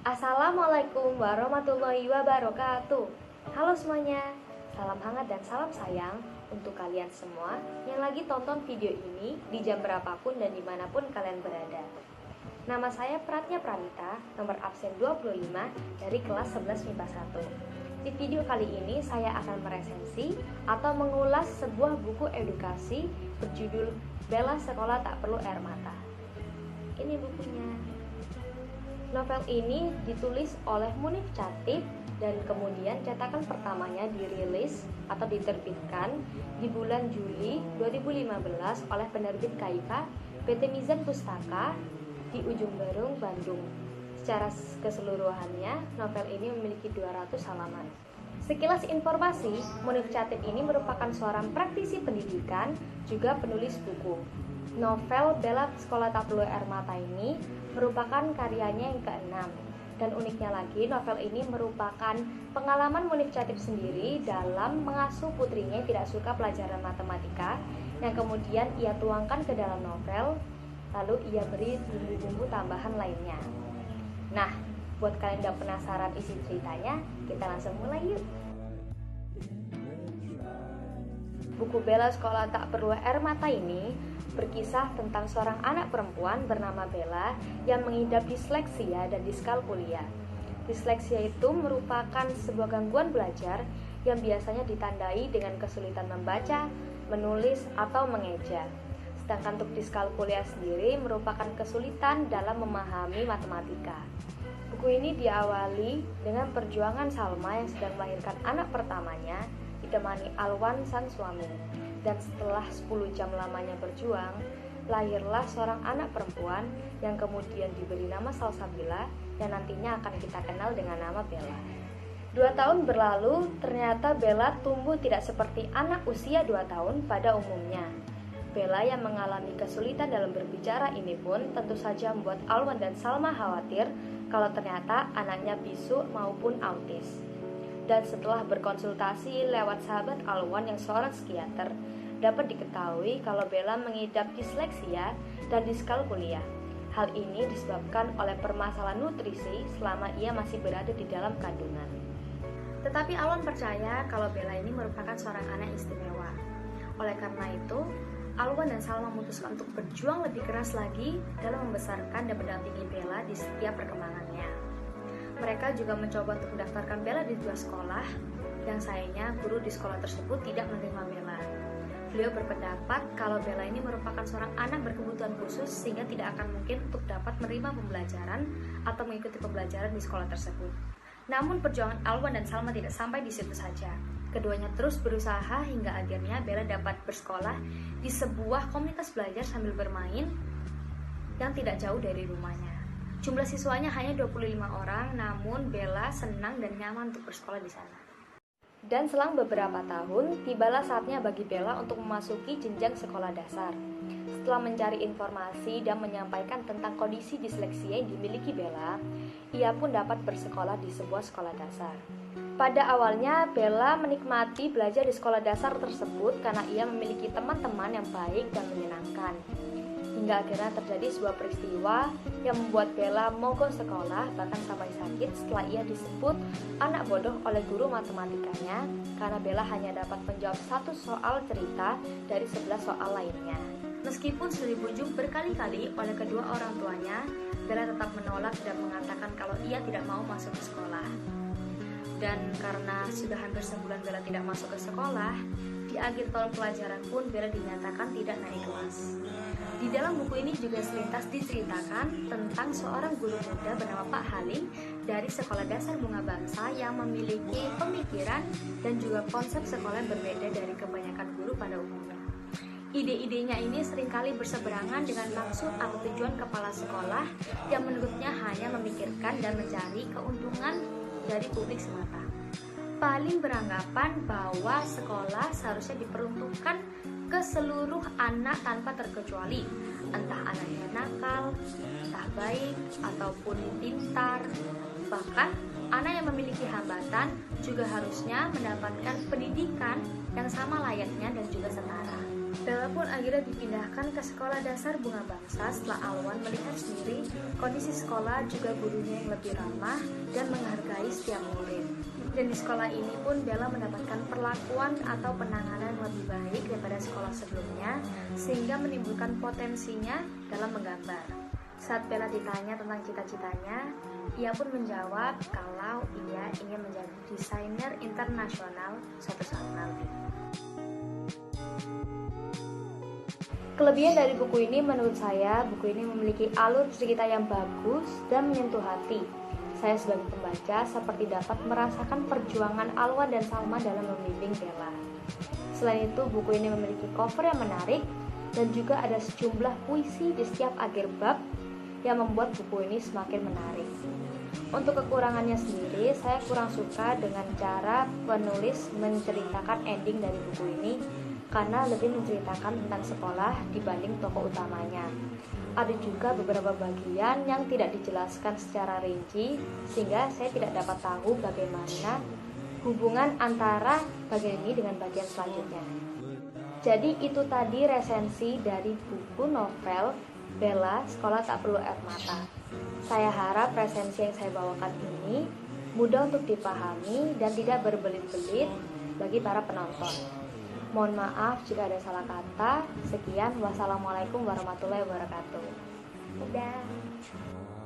Assalamualaikum warahmatullahi wabarakatuh. Halo semuanya, salam hangat dan salam sayang untuk kalian semua yang lagi tonton video ini di jam berapapun dan dimanapun kalian berada. Nama saya Pratnya Pranita, nomor absen 25 dari kelas 11 MIPA 1. Di video kali ini saya akan meresensi atau mengulas sebuah buku edukasi berjudul Bella Sekolah Tak Perlu Air Mata. Ini bukunya. Novel ini ditulis oleh Munif Chatib dan kemudian cetakan pertamanya dirilis atau diterbitkan di bulan Juli 2015 oleh penerbit Kaifa PT Mizan Pustaka di Ujung Berung, Bandung. Secara keseluruhannya, novel ini memiliki 200 halaman. Sekilas informasi, Munif Chatib ini merupakan seorang praktisi pendidikan, juga penulis buku. Novel Bella Sekolah Tak Perlu Air Mata ini merupakan karyanya yang ke-6. Dan uniknya lagi, novel ini merupakan pengalaman Munif Chatib sendiri dalam mengasuh putrinya yang tidak suka pelajaran matematika, yang kemudian ia tuangkan ke dalam novel, lalu ia beri bumbu-bumbu tambahan lainnya. Nah, buat kalian yang penasaran isi ceritanya, kita langsung mulai yuk. Buku Bella Sekolah Tak Perlu Air Mata ini berkisah tentang seorang anak perempuan bernama Bella yang mengidap disleksia dan diskalkulia. Disleksia itu merupakan sebuah gangguan belajar yang biasanya ditandai dengan kesulitan membaca, menulis, atau mengeja. Sedangkan untuk diskalkulia sendiri merupakan kesulitan dalam memahami matematika. Buku ini diawali dengan perjuangan Salma yang sedang melahirkan anak pertamanya, ditemani Alwan sang suami. Dan setelah 10 jam lamanya berjuang, lahirlah seorang anak perempuan yang kemudian diberi nama Salsabila yang nantinya akan kita kenal dengan nama Bella. 2 tahun berlalu, ternyata Bella tumbuh tidak seperti anak usia 2 tahun pada umumnya. Bella yang mengalami kesulitan dalam berbicara ini pun tentu saja membuat Alwan dan Salma khawatir kalau ternyata anaknya bisu maupun autis. Dan setelah berkonsultasi lewat sahabat Alwan yang seorang psikiater, dapat diketahui kalau Bella mengidap disleksia dan diskalkulia. Hal ini disebabkan oleh permasalahan nutrisi selama ia masih berada di dalam kandungan. Tetapi Alwan percaya kalau Bella ini merupakan seorang anak istimewa. Oleh karena itu, Alwan dan Salma memutuskan untuk berjuang lebih keras lagi dalam membesarkan dan mendampingi Bella di setiap perkembangannya. Mereka juga mencoba untuk mendaftarkan Bella di 2 sekolah, yang sayangnya guru di sekolah tersebut tidak menerima Bella. Beliau berpendapat kalau Bella ini merupakan seorang anak berkebutuhan khusus sehingga tidak akan mungkin untuk dapat menerima pembelajaran atau mengikuti pembelajaran di sekolah tersebut. Namun perjuangan Alwan dan Salma tidak sampai di situ saja. Keduanya terus berusaha hingga akhirnya Bella dapat bersekolah di sebuah komunitas belajar sambil bermain yang tidak jauh dari rumahnya. Jumlah siswanya hanya 25 orang, namun Bella senang dan nyaman untuk bersekolah di sana. Dan selang beberapa tahun, tibalah saatnya bagi Bella untuk memasuki jenjang sekolah dasar. Setelah mencari informasi dan menyampaikan tentang kondisi disleksia yang dimiliki Bella, ia pun dapat bersekolah di sebuah sekolah dasar. Pada awalnya, Bella menikmati belajar di sekolah dasar tersebut karena ia memiliki teman-teman yang baik dan menyenangkan. Hingga akhirnya terjadi sebuah peristiwa yang membuat Bella mogok sekolah bahkan sampai sakit setelah ia disebut anak bodoh oleh guru matematikanya karena Bella hanya dapat menjawab 1 soal cerita dari 11 soal lainnya. Meskipun sudah dibujuk berkali-kali oleh kedua orang tuanya, Bella tetap menolak dan mengatakan kalau ia tidak mau masuk ke sekolah. Dan karena sudah hampir sebulan Bella tidak masuk ke sekolah, di akhir tahun pelajaran pun Bella dinyatakan tidak naik kelas. Di dalam buku ini juga selintas diceritakan tentang seorang guru muda bernama Pak Halim dari Sekolah Dasar Bunga Bangsa yang memiliki pemikiran dan juga konsep sekolah yang berbeda dari kebanyakan guru pada umumnya. Ide-idenya ini seringkali berseberangan dengan maksud atau tujuan kepala sekolah yang menurutnya hanya memikirkan dan mencari keuntungan dari publik semata. Paling beranggapan bahwa sekolah seharusnya diperuntukkan ke seluruh anak tanpa terkecuali, entah anak yang nakal, entah baik, ataupun pintar, bahkan anak yang memiliki hambatan juga harusnya mendapatkan pendidikan yang sama layaknya dan juga setara. Bella pun akhirnya dipindahkan ke sekolah dasar Bunga Bangsa setelah Alwan melihat sendiri kondisi sekolah juga gurunya yang lebih ramah dan menghargai setiap murid. Dan di sekolah ini pun Bella mendapatkan perlakuan atau penanganan yang lebih baik daripada sekolah sebelumnya, sehingga menimbulkan potensinya dalam menggambar. Saat Bella ditanya tentang cita-citanya, ia pun menjawab kalau ia ingin menjadi desainer internasional suatu saat nanti. Kelebihan dari buku ini menurut saya, buku ini memiliki alur cerita yang bagus dan menyentuh hati. Saya sebagai pembaca seperti dapat merasakan perjuangan Alwan dan Salma dalam membimbing Bella. Selain itu, buku ini memiliki cover yang menarik dan juga ada sejumlah puisi di setiap akhir bab yang membuat buku ini semakin menarik. Untuk kekurangannya sendiri, saya kurang suka dengan cara penulis menceritakan ending dari buku ini karena lebih menceritakan tentang sekolah dibanding tokoh utamanya. Ada juga beberapa bagian yang tidak dijelaskan secara rinci, sehingga saya tidak dapat tahu bagaimana hubungan antara bagian ini dengan bagian selanjutnya. Jadi itu tadi resensi dari buku novel Bella, Sekolah Tak Perlu Air Mata. Saya harap resensi yang saya bawakan ini mudah untuk dipahami dan tidak berbelit-belit bagi para penonton. Mohon maaf jika ada salah kata. Sekian, wassalamualaikum warahmatullahi wabarakatuh. Dadah.